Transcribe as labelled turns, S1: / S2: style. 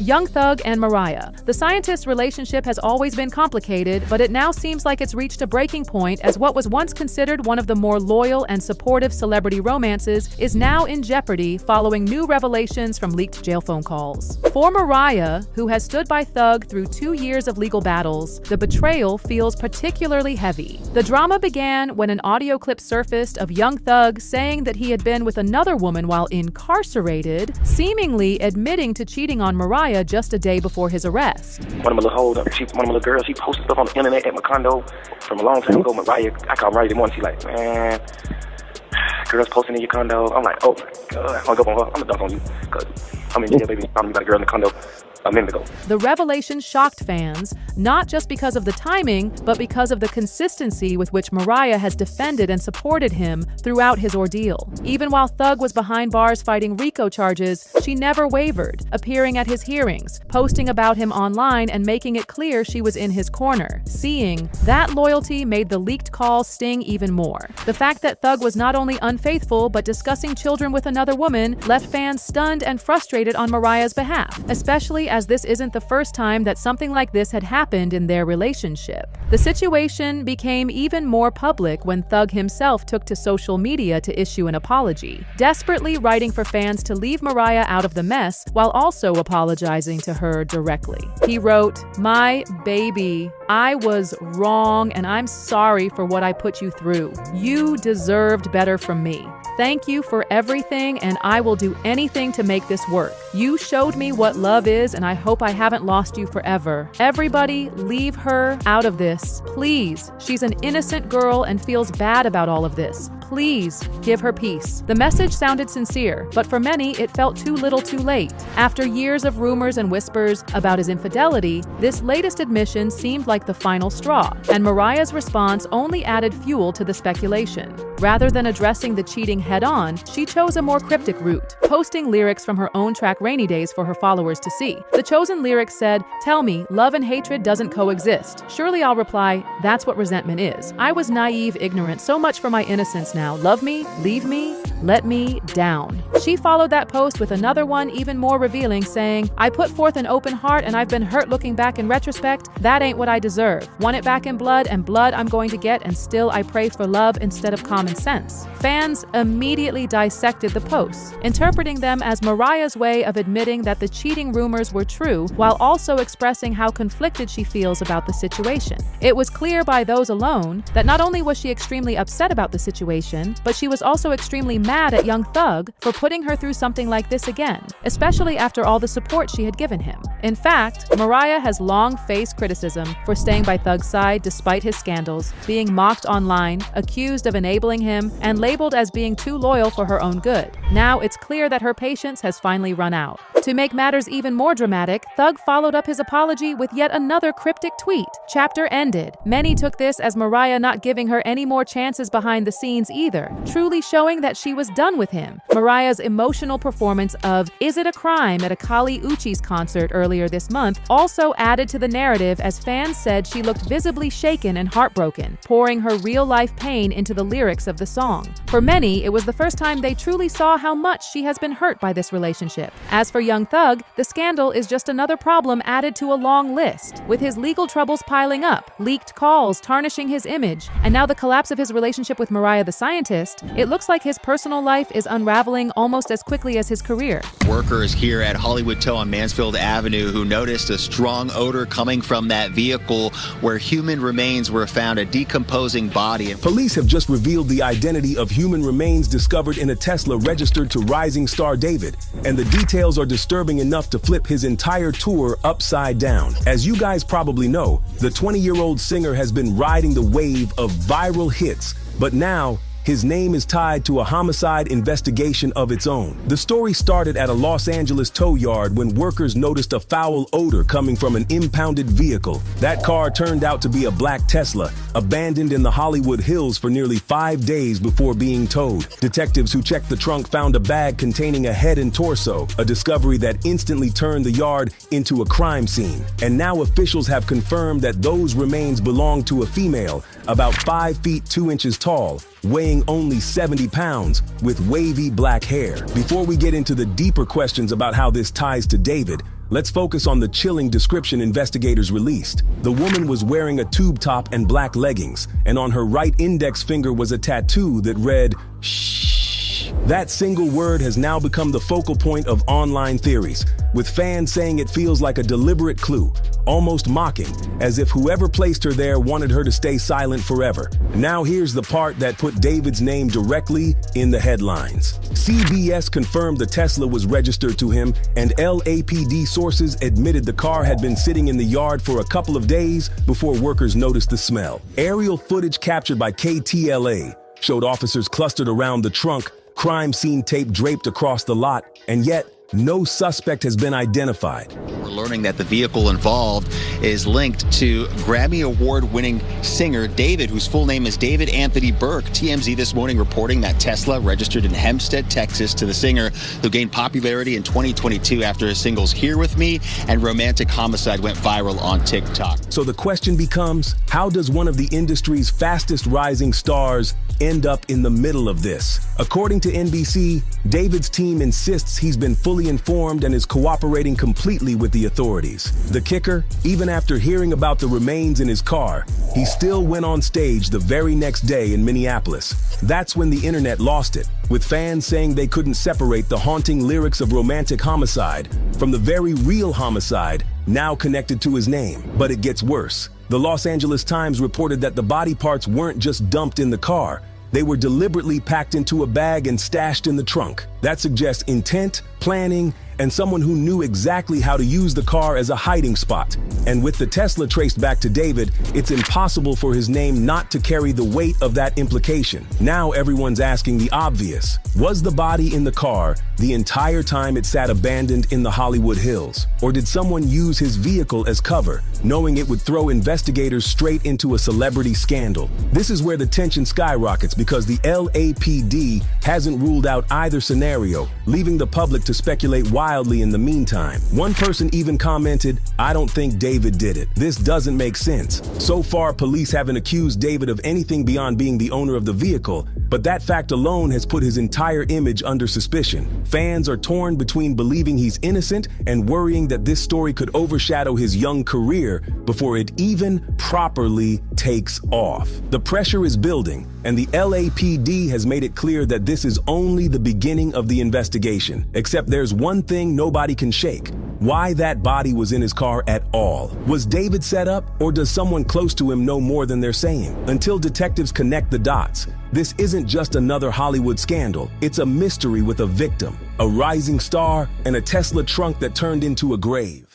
S1: Young Thug and Mariah. The scientist's relationship has always been complicated, but it now seems like it's reached a breaking point as what was once considered one of the more loyal and supportive celebrity romances is now in jeopardy following new revelations from leaked jail phone calls. For Mariah, who has stood by Thug through 2 years of legal battles, the betrayal feels particularly heavy. The drama began when an audio clip surfaced of Young Thug saying that he had been with another woman while incarcerated, seemingly admitting to cheating on Mariah just a day before his arrest.
S2: One of my little hoes, one of my little girls, she posted stuff on the internet at my condo from a long time ago. Mariah, I called Mariah this morning, she's like, man, girls posting in your condo. I'm like, oh my God, I hung up on her. I'm gonna dunk on you, because I'm in jail, baby. I'm about a girl in the condo a minute ago.
S1: The revelation shocked fans, not just because of the timing, but because of the consistency with which Mariah has defended and supported him throughout his ordeal. Even while Thug was behind bars fighting RICO charges, she never wavered, appearing at his hearings, posting about him online and making it clear she was in his corner. Seeing that loyalty made the leaked call sting even more. The fact that Thug was not only unfaithful, but discussing children with another woman left fans stunned and frustrated on Mariah's behalf, especially as this isn't the first time that something like this had happened in their relationship. The situation became even more public when Thug himself took to social media to issue an apology, desperately writing for fans to leave Mariah out of the mess while also apologizing to her directly. He wrote, "My baby, I was wrong and I'm sorry for what I put you through. You deserved better from me. Thank you for everything, and I will do anything to make this work. You showed me what love is, and I hope I haven't lost you forever. Everybody, leave her out of this. Please. She's an innocent girl and feels bad about all of this. Please give her peace." The message sounded sincere, but for many, it felt too little too late. After years of rumors and whispers about his infidelity, this latest admission seemed like the final straw, and Mariah's response only added fuel to the speculation. Rather than addressing the cheating head-on, she chose a more cryptic route, posting lyrics from her own track Rainy Days for her followers to see. The chosen lyrics said, "Tell me, love and hatred doesn't coexist." Surely I'll reply, "That's what resentment is. I was naive, ignorant, so much for my innocence now. Love me, leave me, let me down." She followed that post with another one even more revealing, saying, "I put forth an open heart and I've been hurt looking back in retrospect. That ain't what I deserve. Want it back in blood, and blood I'm going to get, and still I pray for love instead of common sense." Fans immediately dissected the posts, interpreting them as Mariah's way of admitting that the cheating rumors were true while also expressing how conflicted she feels about the situation. It was clear by those alone that not only was she extremely upset about the situation, but she was also extremely mad at Young Thug for putting her through something like this again, especially after all the support she had given him. In fact, Mariah has long faced criticism for staying by Thug's side despite his scandals, being mocked online, accused of enabling him, and labeled as being too loyal for her own good. Now it's clear that her patience has finally run out. To make matters even more dramatic, Thug followed up his apology with yet another cryptic tweet. Chapter ended. Many took this as Mariah not giving her any more chances behind the scenes either, truly showing that she was done with him. Mariah's emotional performance of "Is It a Crime" at a Kali Uchis concert earlier this month also added to the narrative as fans said she looked visibly shaken and heartbroken, pouring her real-life pain into the lyrics of the song. For many, it was the first time they truly saw how much she has been hurt by this relationship. As for Young Thug, the scandal is just another problem added to a long list, with his legal troubles piling up, leaked calls tarnishing his image, and now the collapse of his relationship with Mariah the scientist. It looks like his personal life is unraveling almost as quickly as his career.
S3: Workers here at Hollywood Tow on Mansfield Avenue who noticed a strong odor coming from that vehicle where human remains were found, a decomposing body.
S4: Police have just revealed the identity of human remains discovered in a Tesla registered to rising star David, and the details are disturbing enough to flip his entire tour upside down. As you guys probably know, the 20-year-old singer has been riding the wave of viral hits, but now his name is tied to a homicide investigation of its own. The story started at a Los Angeles tow yard when workers noticed a foul odor coming from an impounded vehicle. That car turned out to be a black Tesla, abandoned in the Hollywood Hills for nearly 5 days before being towed. Detectives who checked the trunk found a bag containing a head and torso, a discovery that instantly turned the yard into a crime scene. And now officials have confirmed that those remains belong to a female, about 5 feet 2 inches tall, weighing only 70 pounds, with wavy black hair. Before we get into the deeper questions about how this ties to David, let's focus on the chilling description investigators released. The woman was wearing a tube top and black leggings, and on her right index finger was a tattoo that read, "Shh." That single word has now become the focal point of online theories, with fans saying it feels like a deliberate clue, almost mocking, as if whoever placed her there wanted her to stay silent forever. Now here's the part that put David's name directly in the headlines. CBS confirmed the Tesla was registered to him, and LAPD sources admitted the car had been sitting in the yard for a couple of days before workers noticed the smell. Aerial footage captured by KTLA showed officers clustered around the trunk, crime scene tape draped across the lot, and yet no suspect has been identified.
S3: We're learning that the vehicle involved is linked to Grammy Award-winning singer David, whose full name is David Anthony Burke. TMZ this morning reporting that Tesla registered in Hempstead, Texas, to the singer, who gained popularity in 2022 after his singles Here With Me and Romantic Homicide went viral on TikTok.
S4: So the question becomes, how does one of the industry's fastest rising stars end up in the middle of this? According to NBC, David's team insists he's been fully informed and is cooperating completely with the authorities. The kicker, even after hearing about the remains in his car, he still went on stage the very next day in Minneapolis. That's when the internet lost it, with fans saying they couldn't separate the haunting lyrics of Romantic Homicide from the very real homicide now connected to his name. But it gets worse. The Los Angeles Times reported that the body parts weren't just dumped in the car. They were deliberately packed into a bag and stashed in the trunk. That suggests intent, planning, and someone who knew exactly how to use the car as a hiding spot. And with the Tesla traced back to David, it's impossible for his name not to carry the weight of that implication. Now everyone's asking the obvious. Was the body in the car the entire time it sat abandoned in the Hollywood Hills? Or did someone use his vehicle as cover, knowing it would throw investigators straight into a celebrity scandal? This is where the tension skyrockets, because the LAPD hasn't ruled out either scenario, leaving the public to speculate wildly in the meantime. One person even commented, "I don't think David did it. This doesn't make sense." So far, police haven't accused David of anything beyond being the owner of the vehicle, but that fact alone has put his entire image under suspicion. Fans are torn between believing he's innocent and worrying that this story could overshadow his young career before it even properly takes off. The pressure is building, and the LAPD has made it clear that this is only the beginning of the investigation. Except there's one thing nobody can shake: why that body was in his car at all. Was David set up, or does someone close to him know more than they're saying? Until detectives connect the dots, this isn't just another Hollywood scandal. It's a mystery with a victim, a rising star, and a Tesla trunk that turned into a grave.